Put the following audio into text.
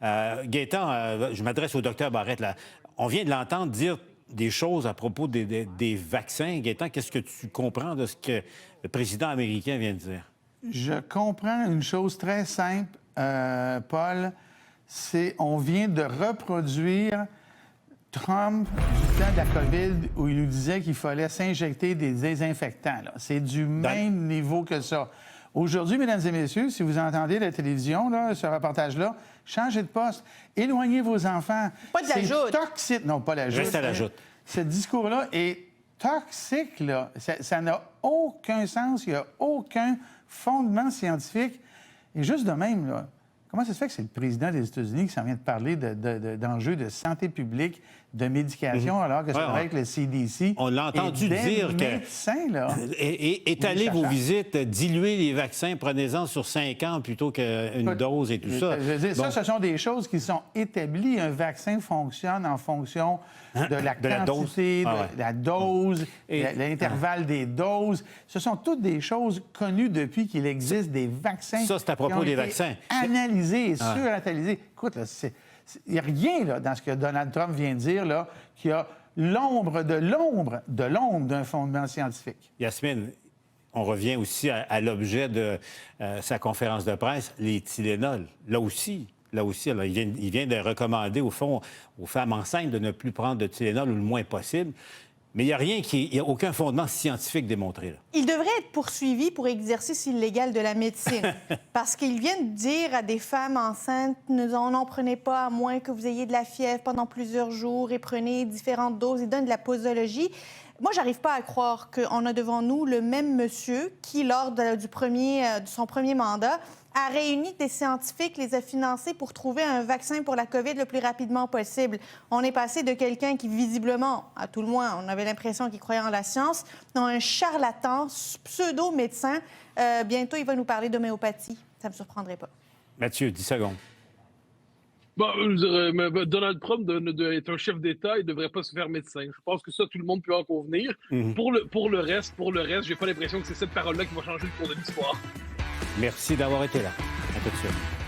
Gaétan, je m'adresse au docteur Barrette. Là. On vient de l'entendre dire des choses à propos des vaccins. Gaétan, qu'est-ce que tu comprends de ce que le président américain vient de dire? Je comprends une chose très simple, Paul, c'est on vient de reproduire Trump du temps de la COVID où il nous disait qu'il fallait s'injecter des désinfectants. C'est du même niveau que ça. Aujourd'hui, mesdames et messieurs, si vous entendez la télévision, là, ce reportage-là, changez de poste, éloignez vos enfants. Pas de la joute. C'est toxique. Non, pas la joute. Reste à la joute. Ce discours-là est toxique, là. Ça n'a aucun sens, il n'y a aucun fondement scientifique. Et juste de même, là, comment ça se fait que c'est le président des États-Unis qui s'en vient de parler d'enjeux de santé publique, de médication, alors que ça devrait être le CDC? On l'a entendu dire que... médecins, là. Étalez vos visites, diluez les vaccins, prenez-en sur 5 ans plutôt qu'une dose et tout ça. Je veux dire, ça, ce sont des choses qui sont établies. Un vaccin fonctionne en fonction de la quantité, de la dose, l'intervalle des doses. Ce sont toutes des choses connues depuis qu'il existe des vaccins. Ça, c'est à propos des vaccins. Analysés et suranalysés. Écoute, là, il n'y a rien là, dans ce que Donald Trump vient de dire là, qui a l'ombre d'un fondement scientifique. Yasmine, on revient aussi à l'objet de sa conférence de presse, les Tylenol. Là aussi, alors, il vient de recommander, au fond, aux femmes enceintes de ne plus prendre de Tylenol ou le moins possible. Mais il n'y a aucun fondement scientifique démontré. Là. Il devrait être poursuivi pour exercice illégal de la médecine. Parce qu'il vient de dire à des femmes enceintes, n'en prenez pas à moins que vous ayez de la fièvre pendant plusieurs jours et prenez différentes doses. Il donne de la posologie. Moi, j'arrive pas à croire qu'on a devant nous le même monsieur qui, lors de son premier mandat, a réuni des scientifiques, les a financés pour trouver un vaccin pour la COVID le plus rapidement possible. On est passé de quelqu'un qui, visiblement, à tout le moins, on avait l'impression qu'il croyait en la science, à un charlatan, pseudo-médecin. Bientôt, il va nous parler d'homéopathie. Ça ne me surprendrait pas. Mathieu, 10 secondes. Bon, Donald Trump est un chef d'État, il ne devrait pas se faire médecin. Je pense que ça, tout le monde peut en convenir. Pour le reste, j'ai pas l'impression que c'est cette parole-là qui va changer le cours de l'histoire. Merci d'avoir été là. À tout de suite.